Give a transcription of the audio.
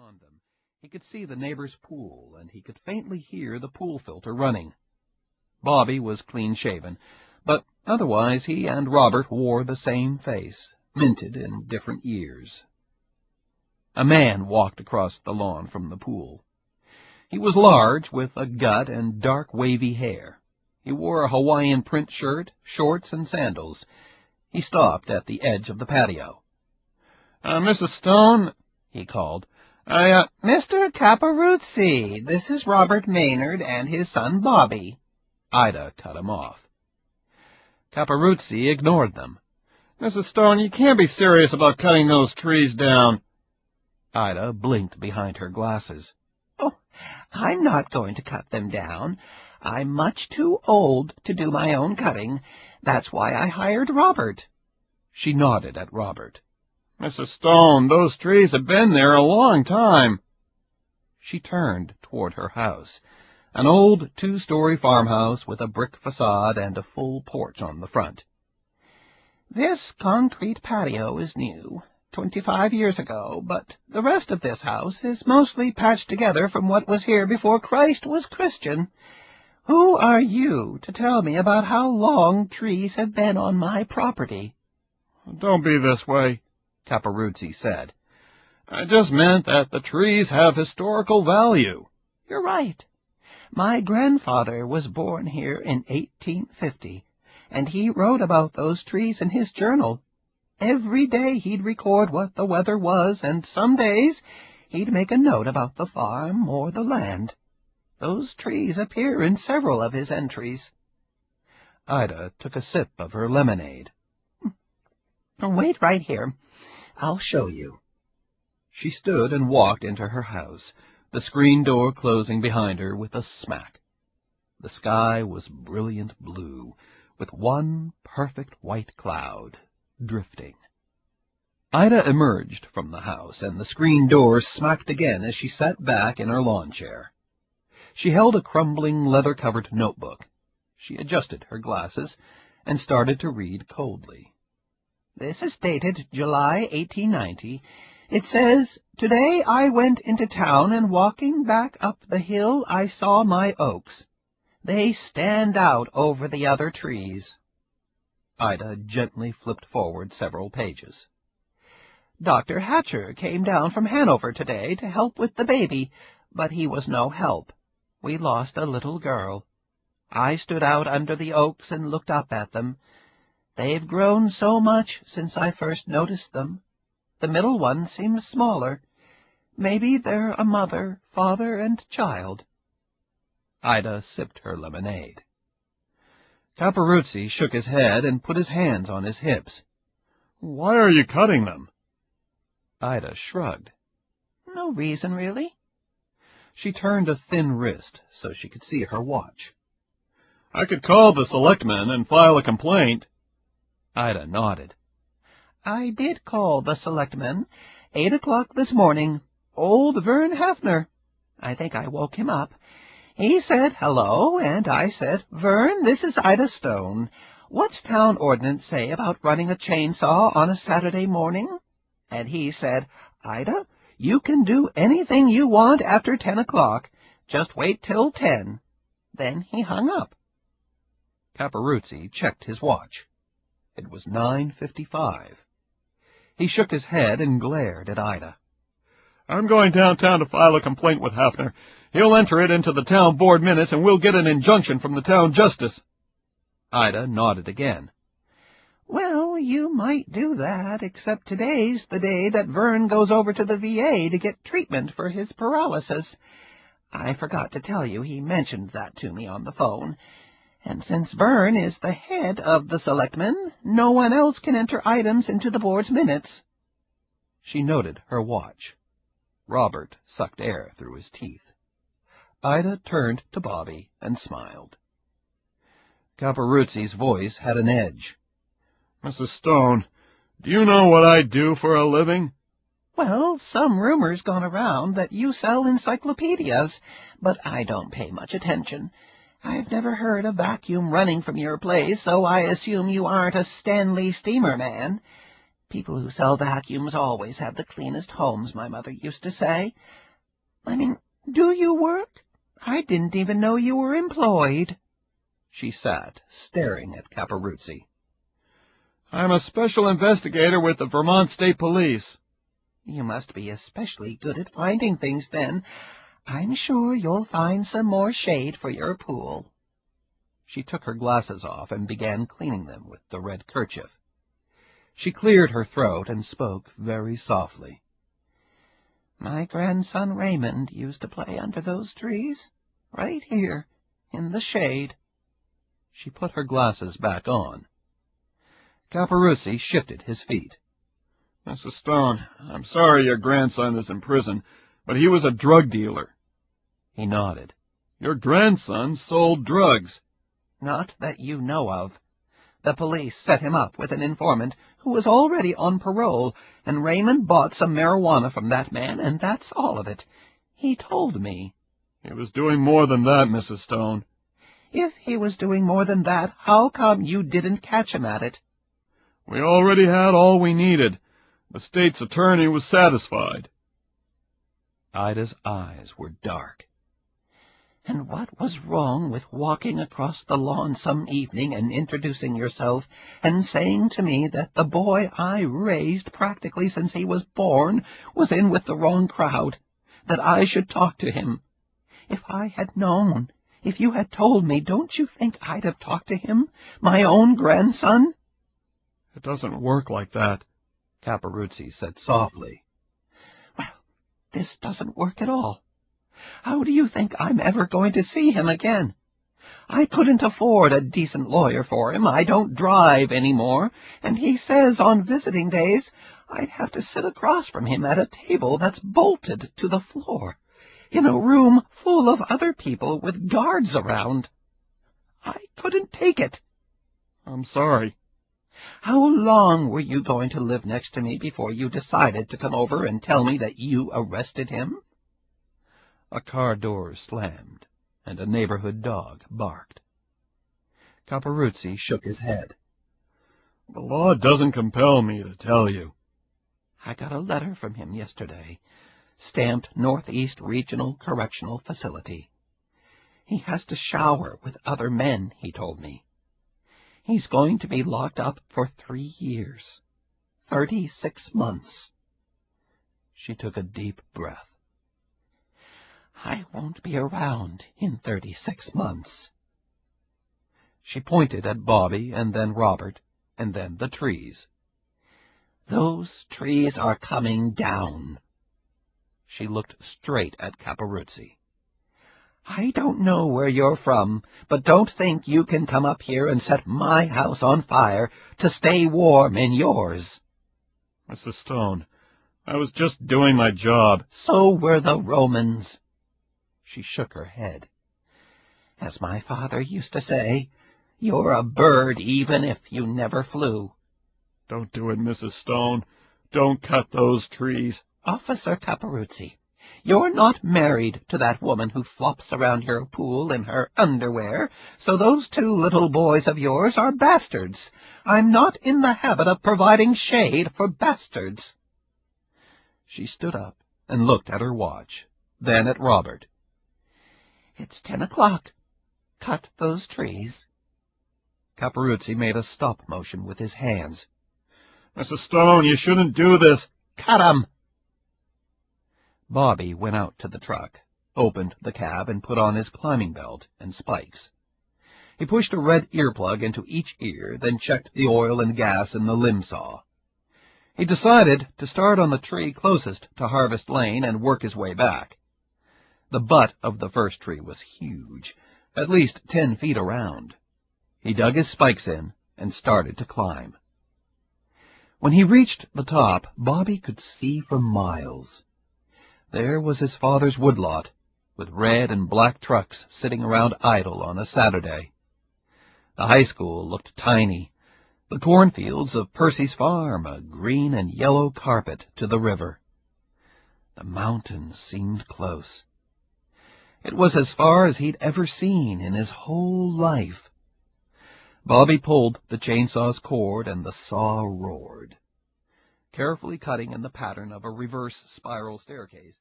beyond them, he could see the neighbor's pool, and he could faintly hear the pool filter running. Bobby was clean-shaven, but otherwise he and Robert wore the same face, minted in different years. A man walked across the lawn from the pool. He was large, with a gut and dark wavy hair. He wore a Hawaiian print shirt, shorts, and sandals. He stopped at the edge of the patio. Mrs. Stone, he called. Mr. Caparuzzi, this is Robert Maynard and his son Bobby. Ida cut him off. Caparuzzi ignored them. Mrs. Stone, you can't be serious about cutting those trees down. Ida blinked behind her glasses. Oh, I'm not going to cut them down. I'm much too old to do my own cutting. That's why I hired Robert. She nodded at Robert. Mrs. Stone, those trees have been there a long time. She turned toward her house, an old two-story farmhouse with a brick facade and a full porch on the front. This concrete patio is new, 25 years ago, but the rest of this house is mostly patched together from what was here before Christ was Christian. Who are you to tell me about how long trees have been on my property? Don't be this way, Caparuzzi said. I just meant that the trees have historical value. You're right. My grandfather was born here in 1850, and he wrote about those trees in his journal. Every day he'd record what the weather was, and some days he'd make a note about the farm or the land. Those trees appear in several of his entries. Ida took a sip of her lemonade. Wait right here. I'll show you. She stood and walked into her house, the screen door closing behind her with a smack. The sky was brilliant blue, with one perfect white cloud drifting. Ida emerged from the house, and the screen door smacked again as she sat back in her lawn chair. She held a crumbling, leather-covered notebook. She adjusted her glasses and started to read coldly. This is dated July 1890. It says, "Today I went into town, and walking back up the hill I saw my oaks. They stand out over the other trees." Ida gently flipped forward several pages. Dr. Hatcher came down from Hanover today to help with the baby, but he was no help. We lost a little girl. I stood out under the oaks and looked up at them. They've grown so much since I first noticed them. The middle one seems smaller. Maybe they're a mother, father, and child. Ida sipped her lemonade. Caparuzzi shook his head and put his hands on his hips. Why are you cutting them? Ida shrugged. No reason, really. She turned a thin wrist so she could see her watch. I could call the selectmen and file a complaint. Ida nodded. I did call the selectmen. 8 o'clock this morning. Old Vern Hafner. I think I woke him up. He said hello, and I said, "Vern, this is Ida Stone. What's town ordinance say about running a chainsaw on a Saturday morning?" And he said, "Ida, you can do anything you want after 10 o'clock. Just wait till 10. Then he hung up. Caparuzzi checked his watch. It was 9:55. He shook his head and glared at Ida. I'm going downtown to file a complaint with Hafner. He'll enter it into the town board minutes, and we'll get an injunction from the town justice. Ida nodded again. Well, you might do that, except today's the day that Vern goes over to the VA to get treatment for his paralysis. I forgot to tell you he mentioned that to me on the phone. And since Vern is the head of the selectmen, no one else can enter items into the board's minutes. She noted her watch. Robert sucked air through his teeth. Ida turned to Bobby and smiled. Caparuzzi's voice had an edge. Mrs. Stone, do you know what I do for a living? Well, some rumor's gone around that you sell encyclopedias, but I don't pay much attention. I've never heard a vacuum running from your place, so I assume you aren't a Stanley steamer man. People who sell vacuums always have the cleanest homes, my mother used to say. I mean, do you work? I didn't even know you were employed. She sat, staring at Caporuzzi. I'm a special investigator with the Vermont State Police. You must be especially good at finding things, then. I'm sure you'll find some more shade for your pool. She took her glasses off and began cleaning them with the red kerchief. She cleared her throat and spoke very softly. My grandson Raymond used to play under those trees, right here, in the shade. She put her glasses back on. Caporuzzi shifted his feet. Mrs. Stone, I'm sorry your grandson is in prison, but he was a drug dealer. He nodded. Your grandson sold drugs. Not that you know of. The police set him up with an informant who was already on parole, and Raymond bought some marijuana from that man, and that's all of it. He told me. He was doing more than that, Mrs. Stone. If he was doing more than that, how come you didn't catch him at it? We already had all we needed. The state's attorney was satisfied. Ida's eyes were dark. And what was wrong with walking across the lawn some evening and introducing yourself and saying to me that the boy I raised practically since he was born was in with the wrong crowd, that I should talk to him? If I had known, if you had told me, don't you think I'd have talked to him, my own grandson? It doesn't work like that, Caporuzzi said softly. Well, this doesn't work at all. How do you think I'm ever going to see him again? I couldn't afford a decent lawyer for him. I don't drive any more, and he says on visiting days I'd have to sit across from him at a table that's bolted to the floor, in a room full of other people with guards around. I couldn't take it. I'm sorry. How long were you going to live next to me before you decided to come over and tell me that you arrested him? A car door slammed, and a neighborhood dog barked. Caporuzzi shook his head. The law doesn't compel me to tell you. I got a letter from him yesterday, stamped Northeast Regional Correctional Facility. He has to shower with other men, he told me. He's going to be locked up for 3 years. 36 months. She took a deep breath. I won't be around in 36 months. She pointed at Bobby, and then Robert, and then the trees. Those trees are coming down. She looked straight at Caporuzzi. I don't know where you're from, but don't think you can come up here and set my house on fire to stay warm in yours. Mrs. Stone, I was just doing my job. So were the Romans. She shook her head. As my father used to say, you're a bird even if you never flew. Don't do it, Mrs. Stone. Don't cut those trees. Officer Caporuzzi, you're not married to that woman who flops around your pool in her underwear, so those 2 little boys of yours are bastards. I'm not in the habit of providing shade for bastards. She stood up and looked at her watch, then at Robert. It's 10 o'clock. Cut those trees. Caporuzzi made a stop motion with his hands. Mrs. Stone, you shouldn't do this. Cut 'em! Bobby went out to the truck, opened the cab, and put on his climbing belt and spikes. He pushed a red earplug into each ear, then checked the oil and gas in the limb saw. He decided to start on the tree closest to Harvest Lane and work his way back. The butt of the first tree was huge, at least 10 feet around. He dug his spikes in and started to climb. When he reached the top, Bobby could see for miles. There was his father's woodlot, with red and black trucks sitting around idle on a Saturday. The high school looked tiny, the cornfields of Percy's farm a green and yellow carpet to the river. The mountains seemed close. It was as far as he'd ever seen in his whole life. Bobby pulled the chainsaw's cord, and the saw roared. carefully cutting in the pattern of a reverse spiral staircase.